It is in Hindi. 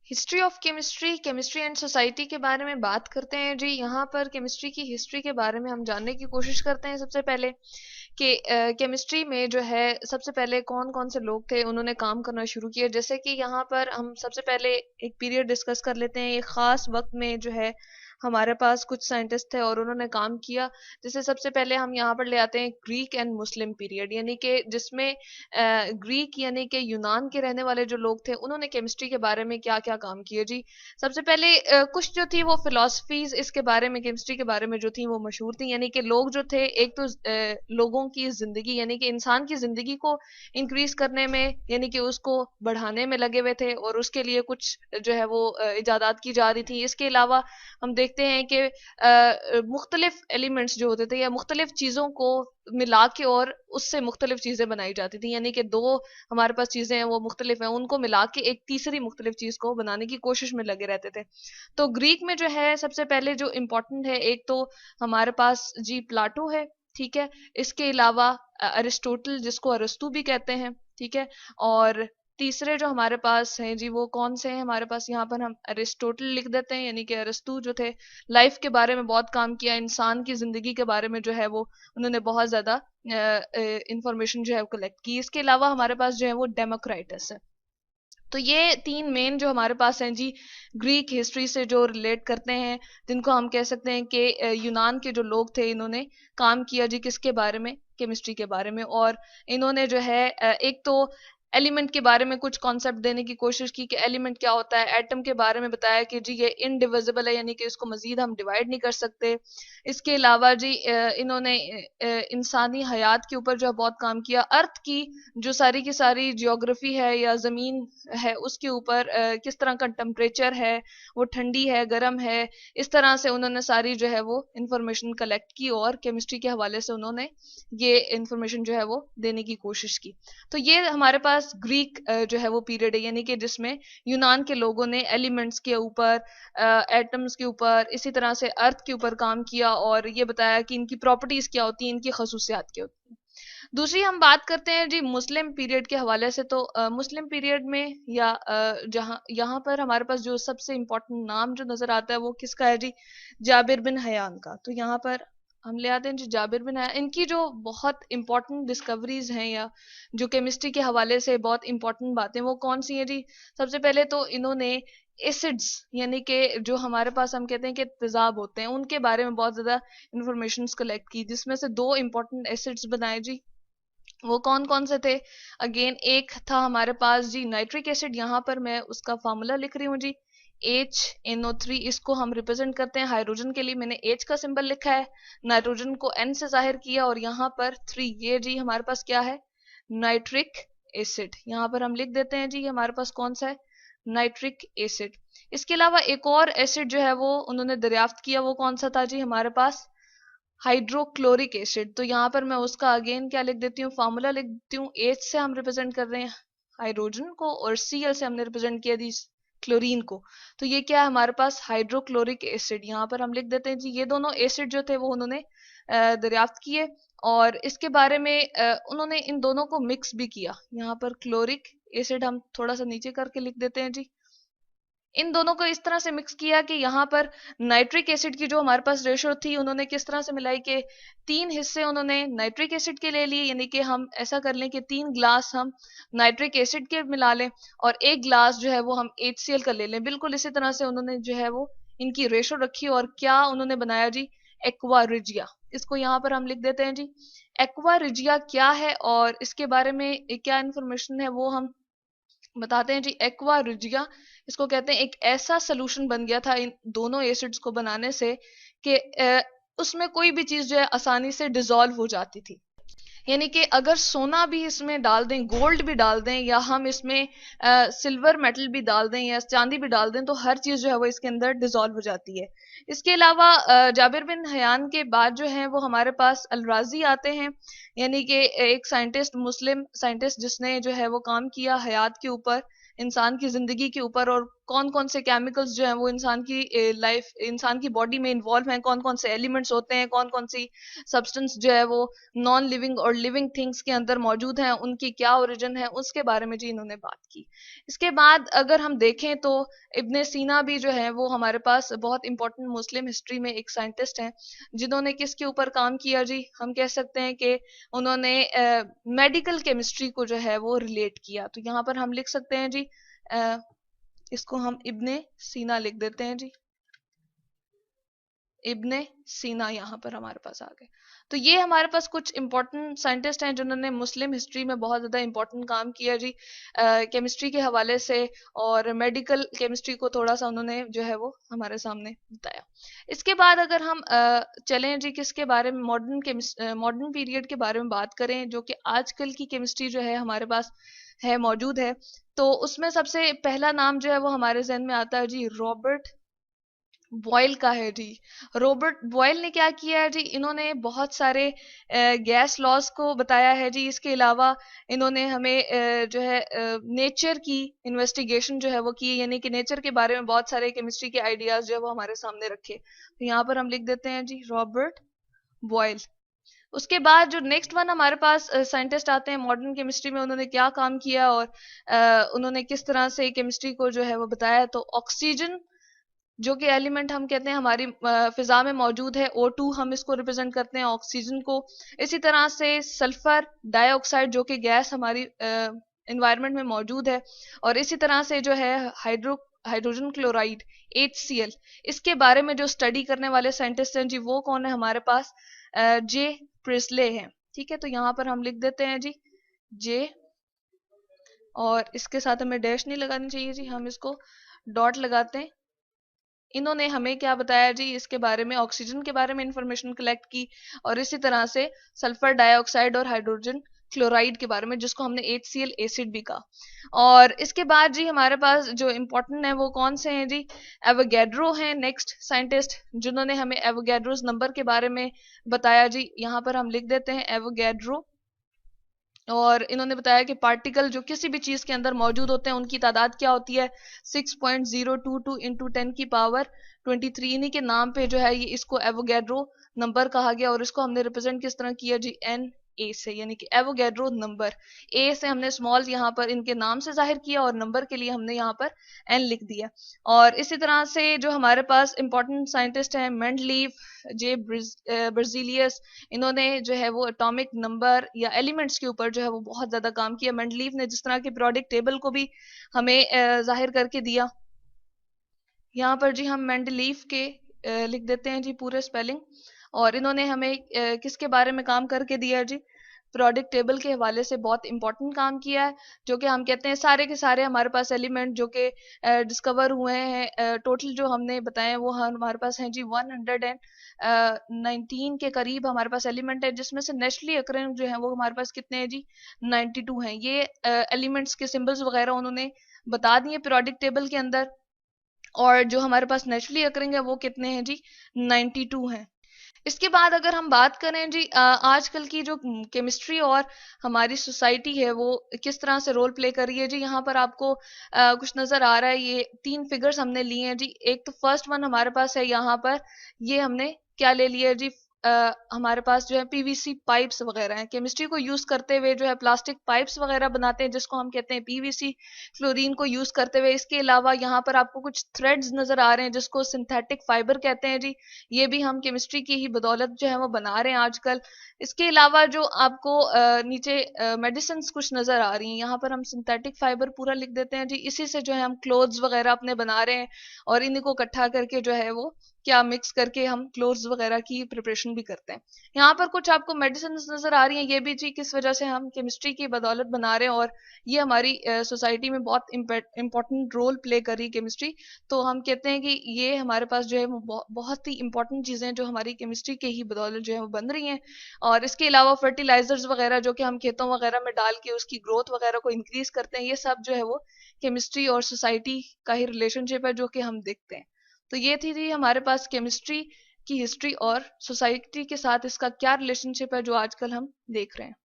History of chemistry, chemistry and society के बारे में बात करते हैं जी। यहाँ पर केमिस्ट्री की हिस्ट्री के बारे में हम जानने की कोशिश करते हैं सबसे पहले कि केमिस्ट्री में जो है सबसे पहले कौन कौन से लोग थे उन्होंने काम करना शुरू किया। जैसे कि यहाँ पर हम सबसे पहले एक पीरियड डिस्कस कर लेते हैं। एक खास वक्त में जो है हमारे पास कुछ साइंटिस्ट थे और उन्होंने काम किया। जैसे सबसे पहले हम यहाँ पर ले आते हैं ग्रीक एंड मुस्लिम पीरियड, यानी कि जिसमें ग्रीक यानी कि यूनान के रहने वाले जो लोग थे उन्होंने केमिस्ट्री के बारे में क्या क्या काम किए जी। सबसे पहले कुछ जो थी वो फिलोसफीज इसके बारे में, केमिस्ट्री के बारे में जो थी वो मशहूर थी। यानी कि लोग जो थे, एक तो लोगों की जिंदगी यानी कि इंसान की जिंदगी को इंक्रीज करने में यानी कि उसको बढ़ाने में लगे हुए थे और उसके लिए कुछ जो है वो इजादात की जा रही थी। इसके अलावा हम देखते हैं कि मुख्तलिफ एलिमेंट्स जो होते थे या मुख्तलिफ चीज़ों को मिला के और उससे मुख्तलिफ चीज़ें बनाई जाती थी। यानी कि दो हमारे पास चीज़ें हैं वो मुख्तलिफ हैं, उनको मिला के एक तीसरी मुख्तलिफ चीज़ को बनाने की कोशिश में लगे रहते थे। तो ग्रीक में जो है सबसे पहले जो इम्पोर्टेंट है, एक तो हमारे पास जी प्लाटो है, ठीक है। इसके अलावा अरिस्टोटल, जिसको अरस्तू भी कहते हैं, ठीक है। और तीसरे जो हमारे पास हैं जी वो कौन से हैं हमारे पास, यहाँ पर हम अरिस्टोटल लिख देते हैं, यानी कि अरस्तू जो थे लाइफ के बारे में बहुत काम किया, इंसान की जिंदगी के बारे में जो है वो उन्होंने बहुत ज्यादा इंफॉर्मेशन जो है कलेक्ट की। इसके अलावा हमारे पास जो है वो डेमोक्राइटस है। तो ये तीन मेन जो हमारे पास हैं जी ग्रीक हिस्ट्री से जो रिलेट करते हैं, जिनको हम कह सकते हैं कि यूनान के जो लोग थे इन्होंने काम किया जी किसके बारे में, केमिस्ट्री के बारे में। और इन्होंने जो है एक तो एलिमेंट के बारे में कुछ कॉन्सेप्ट देने की कोशिश की कि एलिमेंट क्या होता है, एटम के बारे में बताया कि जी ये इनडिविजिबल है, यानी कि इसको मजीद हम डिवाइड नहीं कर सकते। इसके अलावा जी इन्होंने इंसानी हयात के ऊपर जो है बहुत काम किया। अर्थ की जो सारी की सारी जियोग्राफी है या ज़मीन है उसके ऊपर किस तरह का टेम्परेचर है, वो ठंडी है गर्म है, इस तरह से उन्होंने सारी जो है वो इंफॉर्मेशन कलेक्ट की और केमिस्ट्री के हवाले से उन्होंने ये इंफॉर्मेशन जो है वो देने की कोशिश की। तो ये हमारे पास ग्रीक जो है वो पीरियड है, यानी कि जिसमें यूनान के लोगों ने एलिमेंट्स के ऊपर, एटम्स के ऊपर, इसी तरह से अर्थ के ऊपर काम किया और ये बताया कि इनकी प्रॉपर्टीज क्या होती हैं, इनकी खसूसियात क्या होती हैं। दूसरी हम बात करते हैं जी मुस्लिम पीरियड के हवाले से। तो मुस्लिम पीरियड में या जहाँ यहाँ पर हमारे पास जो सबसे इम्पोर्टेंट नाम जो नजर आता है वो किसका है जी, जाबिर बिन हयान का। तो यहाँ पर हम ले आते हैं जी जाबिर बिन हयान। इनकी जो बहुत इंपॉर्टेंट डिस्कवरीज हैं या जो केमिस्ट्री के हवाले से बहुत इंपॉर्टेंट बातें वो कौन सी हैं जी। सबसे पहले तो इन्होंने एसिड्स यानी कि जो हमारे पास हम कहते हैं कि तेजाब होते हैं उनके बारे में बहुत ज्यादा इंफॉर्मेशन कलेक्ट की, जिसमें से दो इंपॉर्टेंट एसिड्स बनाए जी। वो कौन कौन से थे, अगेन एक था हमारे पास जी नाइट्रिक एसिड। यहाँ पर मैं उसका फार्मूला लिख रही हूँ जी, HNO3। इसको हम रिप्रेजेंट करते हैं हाइड्रोजन के लिए, मैंने H का सिंबल लिखा है, नाइट्रोजन को N से जाहिर किया और यहाँ पर 3, ये जी हमारे पास क्या है, नाइट्रिक एसिड। यहाँ पर हम लिख देते हैं जी हमारे पास कौन सा है, नाइट्रिक एसिड। इसके अलावा एक और एसिड जो है वो उन्होंने दरियाफ्त किया, वो कौन सा था जी हमारे पास, हाइड्रोक्लोरिक एसिड। तो यहाँ पर मैं उसका अगेन क्या लिख देती हूँ, फार्मूला लिख देती हूँ। H से हम रिप्रेजेंट कर रहे हैं हाइड्रोजन को और Cl से हमने रिप्रेजेंट किया दी क्लोरीन को। तो ये क्या है हमारे पास, हाइड्रोक्लोरिक एसिड। यहाँ पर हम लिख देते हैं जी ये दोनों एसिड जो थे वो उन्होंने दरियाफ्त किए और इसके बारे में उन्होंने इन दोनों को मिक्स भी किया। यहाँ पर क्लोरिक एसिड हम थोड़ा सा नीचे करके लिख देते हैं जी। इन दोनों को इस तरह से मिक्स किया कि यहाँ पर नाइट्रिक एसिड की जो हमारे पास रेशो थी उन्होंने किस तरह से मिलाई कि 3 हिस्से उन्होंने नाइट्रिक एसिड के ले लिए, यानी कि हम ऐसा कर लें कि 3 ग्लास हम नाइट्रिक एसिड के मिला लें और 1 ग्लास जो है वो हम HCl का ले लें। बिल्कुल इसी तरह से उन्होंने जो है वो इनकी रेशो रखी और क्या उन्होंने बनाया जी, एक्वा रिजिया। इसको यहाँ पर हम लिख देते हैं जी। एक्वा रिजिया क्या है और इसके बारे में क्या इंफॉर्मेशन है वो हम बताते हैं जी। एक्वा रिजिया इसको कहते हैं एक ऐसा सोल्यूशन बन गया था इन दोनों एसिड्स को बनाने से कि उसमें कोई भी चीज जो है आसानी से डिसॉल्व हो जाती थी। यानी कि अगर सोना भी इसमें डाल दें, गोल्ड भी डाल दें या हम इसमें सिल्वर मेटल भी डाल दें या चांदी भी डाल दें तो हर चीज जो है वो इसके अंदर डिसॉल्व हो जाती है। इसके अलावा जाबिर बिन हयान के बाद जो है वो हमारे पास अलराजी आते हैं, यानी कि एक साइंटिस्ट, मुस्लिम साइंटिस्ट जिसने जो है वो काम किया हयात के ऊपर, इंसान की जिंदगी के ऊपर। और कौन कौन से केमिकल्स जो है वो इंसान की लाइफ, इंसान की बॉडी में इन्वॉल्व हैं, कौन कौन से एलिमेंट्स होते हैं, कौन कौन सी सब्सटेंस जो है वो नॉन लिविंग और लिविंग थिंग्स के अंदर मौजूद हैं, उनकी क्या ओरिजिन है, उसके बारे में जी इन्होंने बात की। इसके बाद अगर हम देखें तो इब्ने सीना भी जो है वो हमारे पास बहुत इंपॉर्टेंट मुस्लिम हिस्ट्री में एक साइंटिस्ट हैं, जिन्होंने किसके ऊपर काम किया जी, हम कह सकते हैं कि उन्होंने मेडिकल केमिस्ट्री को जो है वो रिलेट किया। तो यहाँ पर हम लिख सकते हैं जी, इसको हम इब्ने सीना लिख देते हैं जी, इब्ने सीना यहाँ पर हमारे पास आ गए। तो ये हमारे पास कुछ इंपॉर्टेंट साइंटिस्ट हैं जिन्होंने मुस्लिम हिस्ट्री में बहुत ज़्यादा इंपॉर्टेंट काम किया जी, केमिस्ट्री के हवाले से, और मेडिकल केमिस्ट्री को थोड़ा सा उन्होंने जो है वो हमारे सामने बताया। इसके बाद अगर हम चलें जी किसके बारे में, मॉडर्न पीरियड के बारे में बात करें, जो कि आजकल की केमिस्ट्री जो है हमारे पास है, मौजूद है, तो उसमें सबसे पहला नाम जो है वो हमारे जहन में आता है जी रॉबर्ट बॉयल का है जी। रॉबर्ट बॉयल ने क्या किया है जी, इन्होंने बहुत सारे गैस लॉज को बताया है जी। इसके अलावा इन्होंने हमें जो है नेचर की इन्वेस्टिगेशन जो है वो की, यानी कि नेचर के बारे में बहुत सारे केमिस्ट्री के आइडियाज जो है वो हमारे सामने रखे। तो यहाँ पर हम लिख देते हैं जी रॉबर्ट बॉयल। उसके बाद जो नेक्स्ट वन हमारे पास साइंटिस्ट आते हैं मॉडर्न केमिस्ट्री में, उन्होंने क्या काम किया और उन्होंने किस तरह से केमिस्ट्री को जो है वो बताया। तो ऑक्सीजन जो कि एलिमेंट हम कहते हैं हमारी फिजा में मौजूद है, O2 हम इसको रिप्रेजेंट करते हैं ऑक्सीजन को। इसी तरह से सल्फर डाइऑक्साइड जो कि गैस हमारी एनवायरनमेंट में मौजूद है, और इसी तरह से जो है हाइड्रोजन क्लोराइड HCl, इसके बारे में जो स्टडी करने वाले साइंटिस्ट हैं जी, वो कौन है हमारे पास, जे प्रिस्ले हैं। ठीक है, तो यहाँ पर हम लिख देते हैं जी जे, और इसके साथ हमें डैश नहीं लगानी चाहिए जी, हम इसको डॉट लगाते हैं। इन्होंने हमें क्या बताया जी, इसके बारे में ऑक्सीजन के बारे में इंफॉर्मेशन कलेक्ट की, और इसी तरह से सल्फर डाइऑक्साइड और हाइड्रोजन क्लोराइड के बारे में, जिसको हमने HCl एसिड भी कहा। और इसके बाद जी हमारे पास जो इम्पोर्टेंट है वो कौन से हैं जी, एवोगैड्रो हैं नेक्स्ट साइंटिस्ट, जिन्होंने हमें एवोगैड्रोस नंबर के बारे में बताया जी। यहाँ पर हम लिख देते हैं एवोगैड्रो, और इन्होंने बताया कि पार्टिकल जो किसी भी चीज के अंदर मौजूद होते हैं उनकी तादाद क्या होती है, 6.022 इंटू 10 की पावर 23। इन्हीं के नाम पे जो है ये इसको एवोगैड्रो नंबर कहा गया, और इसको हमने रिप्रेजेंट किस तरह किया जी, NA से, यानी कि एवोगैड्रो नंबर। ए से हमने स्मॉल यहाँ पर इनके नाम से जाहिर किया, और नंबर के लिए हमने यहाँ पर N लिख दिया। और इसी तरह से जो हमारे पास इंपॉर्टेंट साइंटिस्ट हैं मेंडलीव, जे ब्रजीलियस, इन्होंने जो है वो एटॉमिक नंबर या एलिमेंट्स के ऊपर जो है वो बहुत ज्यादा काम किया। मेंडलीव ने जिस तरह के पीरियोडिक टेबल को भी हमें जाहिर करके दिया। यहाँ पर जी हम मेंडलीव के लिख देते हैं जी पूरे स्पेलिंग, और इन्होंने हमें किसके बारे में काम करके दिया जी, पीरियोडिक टेबल के हवाले से बहुत इंपॉर्टेंट काम किया है, जो कि हम कहते हैं सारे के सारे हमारे पास एलिमेंट जो कि डिस्कवर हुए हैं, टोटल जो हमने बताए वो हमारे पास हैं जी 119 के करीब हमारे पास एलिमेंट है, जिसमें से नेचुरली अकरेंस जो है वो हमारे पास कितने हैं जी, 92 हैं। ये एलिमेंट्स के सिंबल्स वगैरह उन्होंने बता दिए पीरियोडिक टेबल के अंदर, और जो हमारे पास नेचुरली अकरिंग है वो कितने हैं जी, 92 हैं। इसके बाद अगर हम बात करें जी आजकल की जो केमिस्ट्री और हमारी सोसाइटी है वो किस तरह से रोल प्ले कर रही है जी, यहाँ पर आपको कुछ नजर आ रहा है। ये 3 फिगर्स हमने लिए हैं जी। एक तो फर्स्ट वन हमारे पास है यहाँ पर, ये हमने क्या ले लिया है जी, हमारे पास जो है PVC पाइप्स वगैरह हैं। केमिस्ट्री को यूज करते हुए जो है प्लास्टिक पाइप्स वगैरह बनाते हैं, जिसको हम कहते हैं PVC, क्लोरीन को यूज करते हुए। इसके अलावा यहाँ पर आपको कुछ थ्रेड्स नजर आ रहे हैं जिसको सिंथेटिक फाइबर कहते हैं जी। ये भी हम केमिस्ट्री की ही बदौलत जो है वो बना रहे हैं आजकल। इसके अलावा जो आपको नीचे मेडिसिन कुछ नजर आ रही हैं, यहाँ पर हम सिंथेटिक फाइबर पूरा लिख देते हैं जी। इसी से जो है हम क्लोथ्स वगैरह अपने बना रहे हैं, और इन्हीं को इकट्ठा करके जो है वो क्या मिक्स करके हम क्लोथ्स वगैरह की प्रिपरेशन भी करते हैं। यहाँ पर कुछ आपको मेडिसिन नजर आ रही हैं, ये भी जी किस वजह से हम केमिस्ट्री की बदौलत बना रहे हैं, और ये हमारी सोसाइटी में बहुत इंपॉर्टेंट रोल प्ले कर रही है केमिस्ट्री। तो हम कहते हैं कि ये हमारे पास जो है वो बहुत ही इंपॉर्टेंट चीजें जो हमारी केमिस्ट्री के ही बदौलत जो है वो बन रही हैं। और इसके अलावा फर्टिलाइजर्स वगैरह जो कि हम खेतों वगैरह में डाल के उसकी ग्रोथ वगैरह को इंक्रीज करते हैं, ये सब जो है वो केमिस्ट्री और सोसाइटी का ही रिलेशनशिप है जो कि हम देखते हैं। तो ये थी हमारे पास केमिस्ट्री की हिस्ट्री और सोसाइटी के साथ इसका क्या रिलेशनशिप है जो आजकल हम देख रहे हैं।